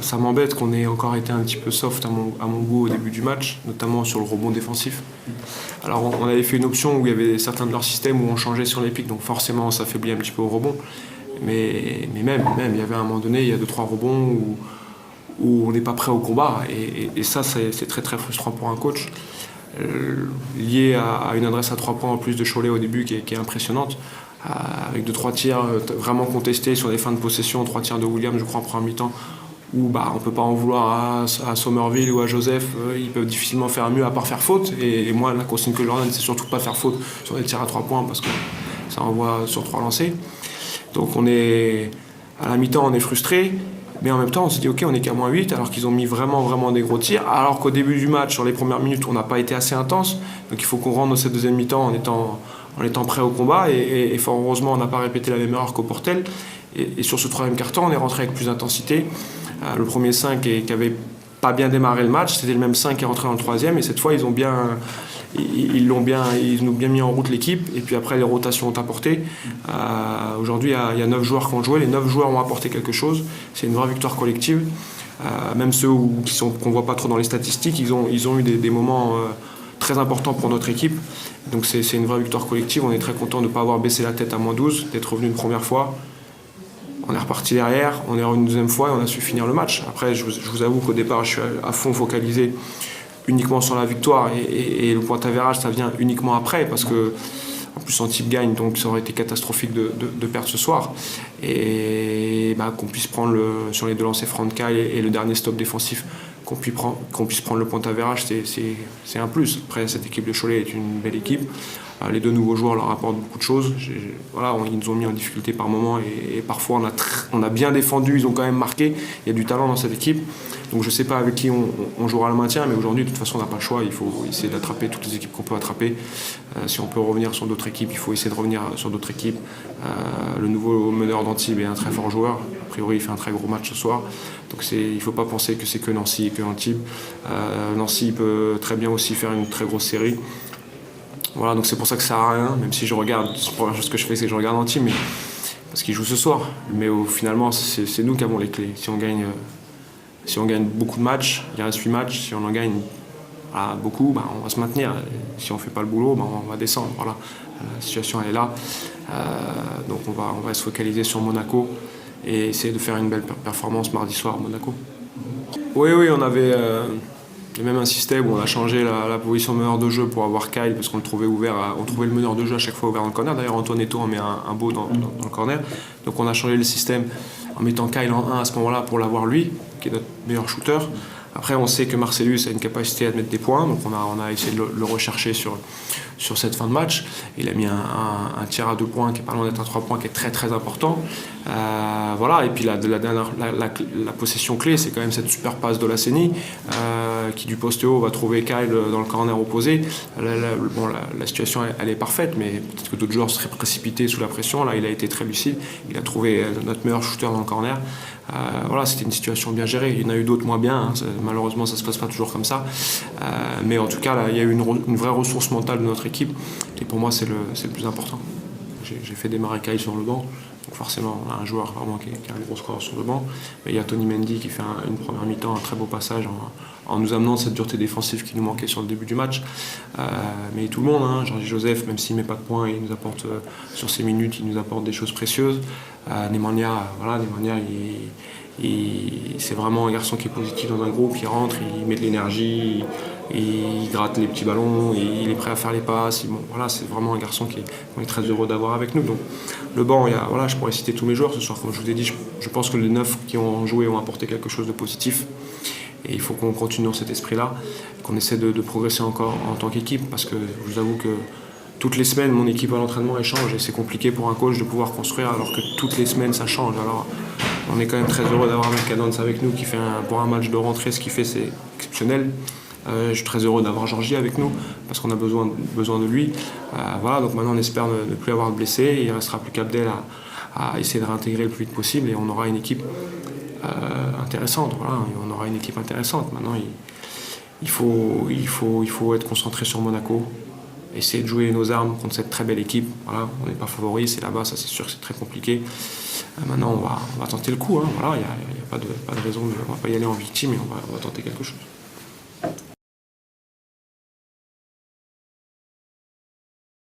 ça m'embête qu'on ait encore été un petit peu soft à mon goût au début du match, notamment sur le rebond défensif. Alors on avait fait une option où il y avait certains de leurs systèmes où on changeait sur les pics, donc forcément ça affaiblit un petit peu au rebond. Mais même, il y avait un moment donné, il y a 2-3 rebonds où on n'est pas prêt au combat. Et ça, c'est très très frustrant pour un coach. Lié à une adresse à 3 points en plus de Cholet au début qui est impressionnante. Avec 2-3 tirs vraiment contestés sur des fins de possession, 3 tirs de William, je crois, en première mi-temps, où on ne peut pas en vouloir à Somerville ou à Joseph, ils peuvent difficilement faire mieux à part faire faute. Et moi, la consigne que je leur donne, c'est surtout pas faire faute sur des tirs à 3 points parce que ça envoie sur 3 lancés. Donc on est à la mi-temps, on est frustré, mais en même temps on se dit ok, on est qu'à -8 alors qu'ils ont mis vraiment des gros tirs, alors qu'au début du match, sur les premières minutes, on n'a pas été assez intense. Donc il faut qu'on rentre dans cette deuxième mi-temps en étant prêt au combat et fort heureusement on n'a pas répété la même erreur qu'au Portel. Et sur ce troisième quart-temps, on est rentré avec plus d'intensité. Le premier 5 qui avait pas bien démarré le match, c'était le même 5 qui est rentré dans le troisième, et cette fois ils nous ont bien mis en route l'équipe, et puis après les rotations ont apporté. Aujourd'hui il y a 9 joueurs qui ont joué, les 9 joueurs ont apporté quelque chose, c'est une vraie victoire collective. Même ceux qu'on ne voit pas trop dans les statistiques, ils ont eu des moments très importants pour notre équipe, donc c'est une vraie victoire collective. On est très content de ne pas avoir baissé la tête à -12, d'être revenu une première fois. On est reparti derrière, on est revenu une deuxième fois et on a su finir le match. Après, je vous avoue qu'au départ, je suis à fond focalisé uniquement sur la victoire et le point d'avérage, ça vient uniquement après parce que, en plus, Antibes gagne, donc ça aurait été catastrophique de perdre ce soir. Et qu'on puisse prendre sur les 2 lancers francs et le dernier stop défensif, qu'on puisse prendre le point d'avérage, c'est un plus. Après, cette équipe de Cholet est une belle équipe. Les 2 nouveaux joueurs leur apportent beaucoup de choses. Ils nous ont mis en difficulté par moments et parfois on a bien défendu, ils ont quand même marqué. Il y a du talent dans cette équipe. Donc je ne sais pas avec qui on jouera le maintien, mais aujourd'hui de toute façon on n'a pas le choix. Il faut essayer d'attraper toutes les équipes qu'on peut attraper. Si on peut revenir sur d'autres équipes, il faut essayer de revenir sur d'autres équipes. Le nouveau meneur d'Antibes est un très fort joueur. A priori il fait un très gros match ce soir. Donc il ne faut pas penser que c'est que Nancy et que Antibes. Nancy peut très bien aussi faire une très grosse série. Voilà, donc c'est pour ça que ça sert à rien, même si je regarde, la première chose que je fais c'est que je regarde Antibes, mais parce qu'ils jouent ce soir. Mais finalement c'est nous qui avons les clés. Si on gagne beaucoup de matchs, il reste 8 matchs, si on en gagne beaucoup, on va se maintenir. Si on ne fait pas le boulot, on va descendre. Voilà. La situation elle est là. Donc on va se focaliser sur Monaco et essayer de faire une belle performance mardi soir à Monaco. Oui, on avait même un système où on a changé la position de meneur de jeu pour avoir Kyle parce qu'on le trouvait ouvert, on trouvait le meneur de jeu à chaque fois ouvert dans le corner. D'ailleurs Antoine Eto'o en met un beau dans le corner. Donc on a changé le système en mettant Kyle en 1 à ce moment-là pour l'avoir lui, qui est notre meilleur shooter. Après on sait que Marcellus a une capacité à mettre des points, donc on a essayé de le rechercher sur cette fin de match. Il a mis un tir à 2 points qui est pas loin d'être un 3 points qui est très très important. Voilà, et puis la possession clé, c'est quand même cette super passe de Lasseni qui du poste haut va trouver Kyle dans le corner opposé. La situation elle est parfaite, mais peut-être que d'autres joueurs seraient précipités sous la pression. Là il a été très lucide, il a trouvé notre meilleur shooter dans le corner. Voilà, c'était une situation bien gérée. Il y en a eu d'autres moins bien, hein. Malheureusement ça se passe pas toujours comme ça, mais en tout cas là, il y a eu une vraie ressource mentale de notre équipe et pour moi c'est le plus important. J'ai fait démarrer Kyle sur le banc, donc forcément on a un joueur vraiment qui a un gros score sur le banc, mais il y a Tony Mendy qui fait une première mi-temps, un très beau passage en nous amenant cette dureté défensive qui nous manquait sur le début du match. Mais tout le monde, hein, Jean-Louis Joseph, même s'il ne met pas de points, il nous apporte sur ces minutes, il nous apporte des choses précieuses. Nemanja, c'est vraiment un garçon qui est positif dans un groupe, il rentre, il met de l'énergie, il gratte les petits ballons, il est prêt à faire les passes. C'est vraiment un garçon qu'on est très heureux d'avoir avec nous. Donc, le banc, je pourrais citer tous mes joueurs ce soir. Comme je vous ai dit, je pense que les 9 qui ont joué ont apporté quelque chose de positif. Et il faut qu'on continue dans cet esprit-là, qu'on essaie de progresser encore en tant qu'équipe, parce que je vous avoue que toutes les semaines, mon équipe à l'entraînement elle change et c'est compliqué pour un coach de pouvoir construire alors que toutes les semaines ça change. Alors on est quand même très heureux d'avoir Mercadance avec nous qui fait pour un match de rentrée, ce qu'il fait c'est exceptionnel. Je suis très heureux d'avoir Georgie avec nous parce qu'on a besoin de lui. Donc maintenant on espère ne plus avoir de blessés. Il ne restera plus qu'Abdel à essayer de réintégrer le plus vite possible et on aura une équipe intéressante. On aura une équipe intéressante. Maintenant il faut être concentré sur Monaco. essayer de jouer nos armes contre cette très belle équipe. Voilà, on n'est pas favori, c'est là-bas, ça c'est sûr que c'est très compliqué. Maintenant, on va tenter le coup. Hein. Voilà, il n'y a pas de raison, on ne va pas y aller en victime et on va tenter quelque chose.